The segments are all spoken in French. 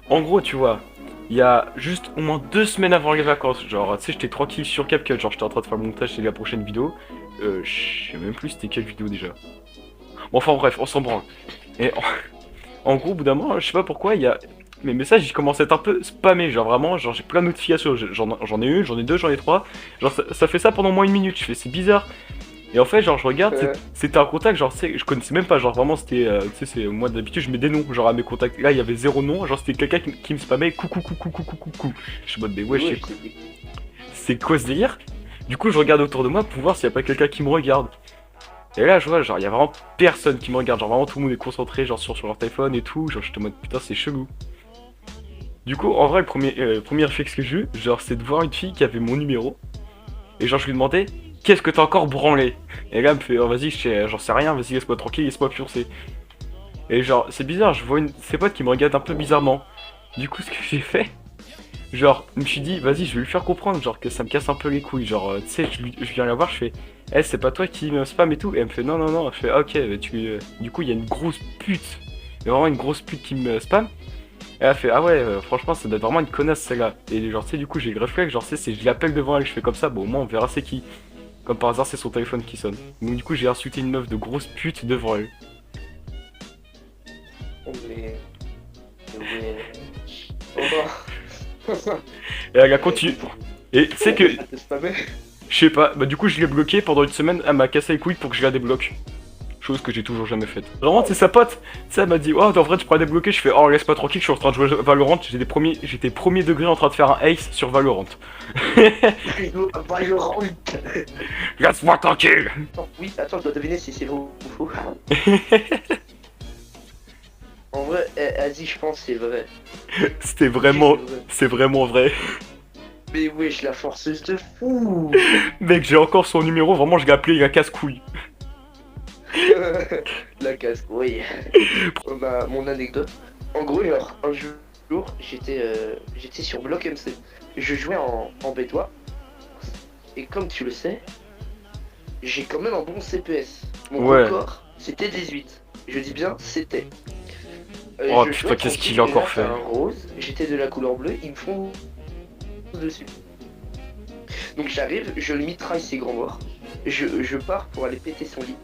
En gros, tu vois, il y a juste au moins 2 semaines avant les vacances, genre, tu sais, j'étais tranquille sur CapCut, genre, j'étais en train de faire le montage de la prochaine vidéo. Je sais même plus c'était quelle vidéo déjà. Bon, enfin bref, on s'en branle. Et en gros, au bout d'un moment, je sais pas pourquoi, il y a... Mes messages, ils commencent à être un peu spammés, genre vraiment, genre j'ai plein de notifications, j'en ai une, j'en ai deux, j'en ai trois. Genre ça fait ça pendant moins une minute, je fais c'est bizarre. Et en fait, genre, je regarde, c'était un contact, genre, je connaissais même pas, genre, vraiment, c'était, tu sais, moi d'habitude, je mets des noms, genre, à mes contacts. Là, il y avait zéro nom, genre, c'était quelqu'un qui me spammait, coucou, coucou, coucou, coucou. Je suis en mode, mais Mais ouais, ouais, c'est c'est quoi ce délire? Du coup, je regarde autour de moi pour voir s'il y a pas quelqu'un qui me regarde. Et là, je vois, genre, il y a vraiment personne qui me regarde, genre, vraiment, tout le monde est concentré, genre, sur leur téléphone et tout, genre, j'étais en mode, putain, c'est chelou. Du coup, en vrai, le premier réflexe que j'ai eu, genre, c'est de voir une fille qui avait mon numéro, et genre, je lui demandais, qu'est-ce que t'as encore branlé? Et là, elle me fait, oh, vas-y, j'en sais rien, vas-y, laisse-moi tranquille, laisse-moi pioncer. Et genre, c'est bizarre, je vois ses potes qui me regardent un peu bizarrement. Du coup, ce que j'ai fait, genre, je me suis dit, vas-y, je vais lui faire comprendre, genre, que ça me casse un peu les couilles. Genre, tu sais, je viens la voir, je fais, eh, c'est pas toi qui me spam et tout. Et elle me fait, non, non, non. Je fais, ah, ok, bah, du coup, il y a une grosse pute, il y a vraiment une grosse pute qui me spam. Et elle fait, ah ouais, franchement, ça doit être vraiment une connasse celle-là. Et genre, tu sais, du coup, j'ai le réflexe, genre, tu sais, je l'appelle devant elle, je fais comme ça, bon, au moins, on verra c'est qui. Comme par hasard, c'est son téléphone qui sonne. Donc, du coup, j'ai insulté une meuf de grosse pute devant elle. mais ouais. Oh bah. Et elle a Et continué. pour Et tu sais elle que, arrête de spammer. je sais pas, bah du coup je l'ai bloqué pendant une semaine, elle m'a cassé les couilles pour que je la débloque. Chose que j'ai toujours jamais faite. Vraiment, c'est sa pote. Tu sais, elle m'a dit, oh, en vrai, tu pourras débloquer. Je fais, oh, laisse pas tranquille, je suis en train de jouer à Valorant. J'étais premier degré en train de faire un ace sur Valorant. Valorant. Laisse-moi tranquille. Attends, oui, attends, je dois deviner si c'est vrai ou faux. En vrai, vas-y, je pense que c'est vrai. C'était Je dis que c'est vraiment, vrai. c'est vraiment vrai. Mais wesh, la forceuse de fou. Mec, j'ai encore son numéro, vraiment, je l'ai appelé, il a casse-couille. La casse, oui. Mon anecdote. En gros, genre, un jour, j'étais sur Block MC. Je jouais en bétois. Et comme tu le sais, j'ai quand même un bon CPS. Mon Ouais. record, c'était 18. Je dis bien, c'était. Oh Je putain, jouais qu'est-ce qu'il tranquille, a et là, encore t'as fait? un rose. J'étais de la couleur bleue, ils me font dessus. Donc j'arrive, je le mitraille ses grands morts. Je pars pour aller péter son lit.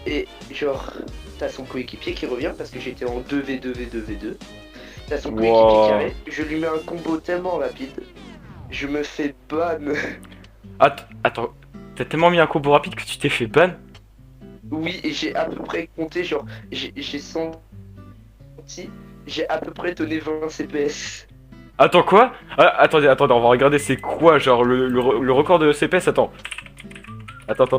Et genre, t'as son coéquipier qui revient parce que j'étais en 2v2v2v2. T'as son coéquipier qui Wow. arrive, je lui mets un combo tellement rapide, je me fais ban. Attends, t'as tellement mis un combo rapide que tu t'es fait ban? Oui, et j'ai à peu près compté, genre, j'ai senti, j'ai à peu près donné 20 CPS. Attends, quoi? Ah, attendez, on va regarder c'est quoi, genre, le record de CPS, attends. Attends.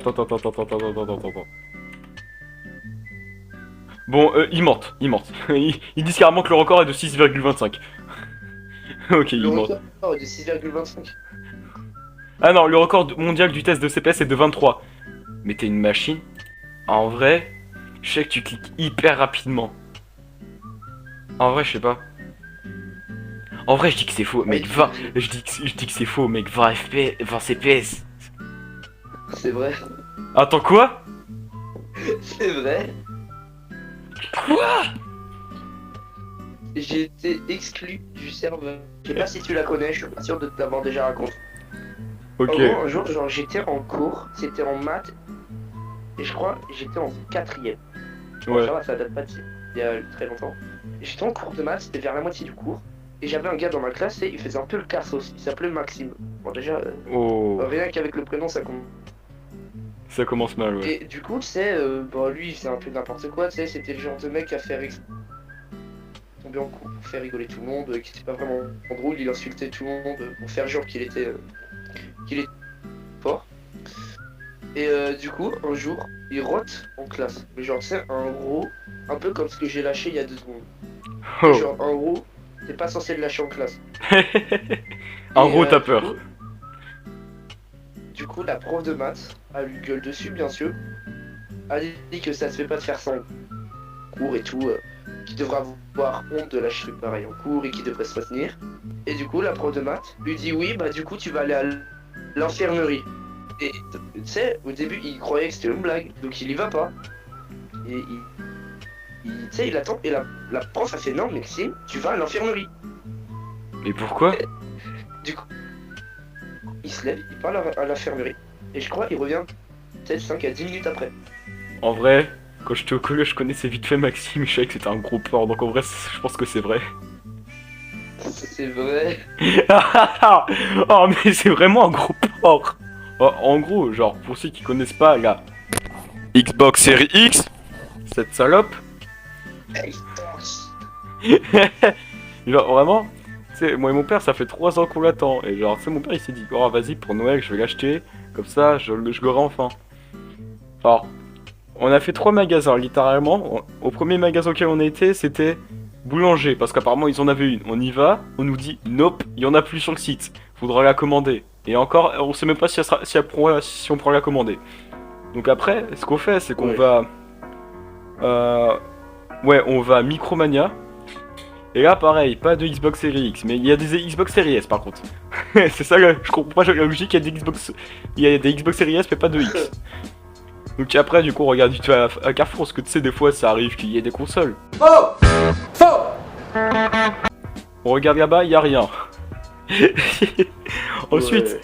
Bon, ils mentent, ils mentent. Ils disent carrément que le record est de 6,25. Ok, Le ils mentent. record est de 6,25. Ah non, le record mondial du test de CPS est de 23. Mais t'es une machine. En vrai, je sais que tu cliques hyper rapidement. En vrai, je sais pas. En vrai, je dis que c'est faux, Ah, mec, il faut 20. deviner. Je dis que c'est faux, mec, 20 FPS, 20 CPS. C'est vrai. Attends, quoi? C'est vrai. Quoi? J'ai été exclu du serveur. Je sais pas si tu la connais, je suis pas sûr de te l'avoir déjà raconté. En Ok, gros, un jour, genre, j'étais en cours, c'était en maths, et je crois j'étais en quatrième. Bon, ouais. ça va, ça date pas d'il y a très longtemps. J'étais en cours de maths, c'était vers la moitié du cours, et j'avais un gars dans ma classe, et il faisait un peu le cassos, il s'appelait Maxime. Bon, déjà, Oh, rien qu'avec le prénom, ça compte. ça commence mal, ouais. Et du coup, tu sais, bon, lui, il faisait un peu n'importe quoi, tu sais, c'était le genre de mec à faire tomber en cours pour faire rigoler tout le monde, qui était pas vraiment drôle, il insultait tout le monde pour faire genre qu'il était fort. Et du coup, un jour, il rote en classe. Mais genre, c'est un gros, un peu comme ce que j'ai lâché il y a 2 secondes. C'est Oh. genre, un gros, t'es pas censé le lâcher en classe. Un Et gros tapeur. du coup, la prof de maths a lui gueule dessus, bien sûr. A dit que ça se fait pas de faire ça en cours et tout. Qu'il devrait avoir honte de lâcher pareil en cours et qu'il devrait se retenir. Et du coup, la prof de maths lui dit oui, bah du coup, tu vas aller à l'infirmerie. Et tu sais, au début, il croyait que c'était une blague, donc il y va pas. Et tu sais, il attend, et la prof a fait non, Maxime, tu vas à l'infirmerie. Et pourquoi? Du coup, il se lève, il part à l'infirmerie, et je crois il revient peut-être 5 à 10 minutes après. En vrai, quand j'étais au collège, je connaissais vite fait Maxime, je savais que c'était un gros porc, donc en vrai, je pense que c'est vrai. C'est vrai. Oh, mais c'est vraiment un gros porc. Oh, en gros, genre, pour ceux qui connaissent pas la Xbox Series X, cette salope, Hey, torche. genre vraiment, tu sais, moi et mon père, ça fait 3 ans qu'on l'attend. Et genre, tu sais, mon père il s'est dit, oh vas-y, pour Noël, je vais l'acheter, comme ça, je l'aurai enfin. Alors, on a fait 3 magasins, littéralement. Au premier magasin auquel on a été, c'était boulanger, parce qu'apparemment ils en avaient une. On y va, on nous dit, nope, il y en a plus sur le site, faudra la commander. Et encore, on sait même pas si on pourra la commander. Donc après, ce qu'on fait, c'est qu'on Ouais. va... ouais, on va à Micromania. Et là, pareil, pas de Xbox Series X, mais il y a des Xbox Series S par contre. C'est ça, je comprends pas la logique, il y a des Xbox Series S, mais pas de X. Donc après, du coup, on regarde vite fait à Carrefour, parce que tu sais, des fois, ça arrive qu'il y ait des consoles. On regarde là-bas, il y a rien. Ensuite, Ouais.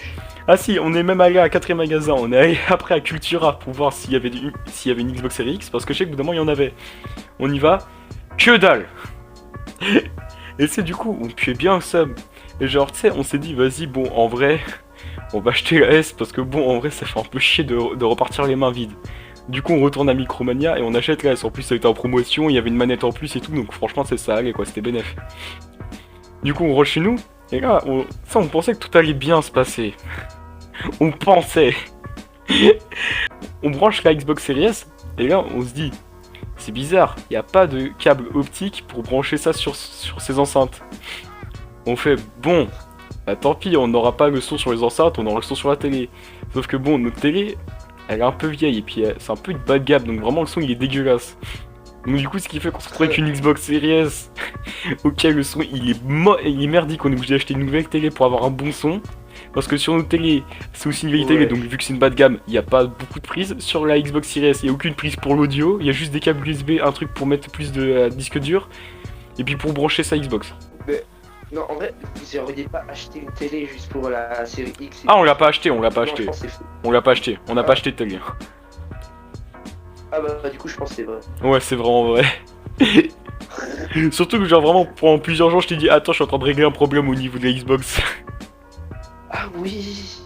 ah si, on est même allé à un quatrième magasin, on est allé après à Cultura pour voir s'il y avait une Xbox Series X, parce que je sais que bout il y en avait. On y va, que dalle. Et c'est du coup, on puait bien le seum. Et genre, tu sais, on s'est dit, vas-y, bon, en vrai, on va acheter la S, parce que bon, en vrai, ça fait un peu chier de repartir les mains vides. Du coup, on retourne à Micromania et on achète la S. En plus, ça a été en promotion, il y avait une manette en plus et tout, donc franchement, ça allait quoi, c'était bénef. Du coup, on rentre chez nous, et là, on pensait que tout allait bien se passer. On pensait. On branche la Xbox Series S, et là, on se dit, c'est bizarre, il n'y a pas de câble optique pour brancher ça sur ces enceintes. On fait, bon, bah tant pis, on n'aura pas le son sur les enceintes, on aura le son sur la télé. Sauf que bon, notre télé, elle est un peu vieille, et puis c'est un peu une bas de gamme, donc vraiment le son il est dégueulasse. Donc du coup, ce qui fait qu'on se retrouve avec une Xbox Series S, auquel le son il est merdique, on est obligé d'acheter une nouvelle télé pour avoir un bon son. Parce que sur nos télé, c'est aussi une vieille télé, donc vu que c'est une bas de gamme, il n'y a pas beaucoup de prises. Sur la Xbox Series S, il n'y a aucune prise pour l'audio, il y a juste des câbles USB, un truc pour mettre plus de disque dur, et puis pour brancher sa Xbox. Mais, non, en vrai, vous auriez pas acheté une télé juste pour la série X. Ah, on l'a pas acheté, on l'a pas Non, acheté. je pense que c'est faux. On l'a pas acheté, on n'a pas acheté de télé. Ah bah, du coup, je pense que c'est vrai. Ouais, c'est vraiment vrai. Surtout que genre vraiment pendant plusieurs jours je t'ai dit attends je suis en train de régler un problème au niveau de la Xbox. Ah oui.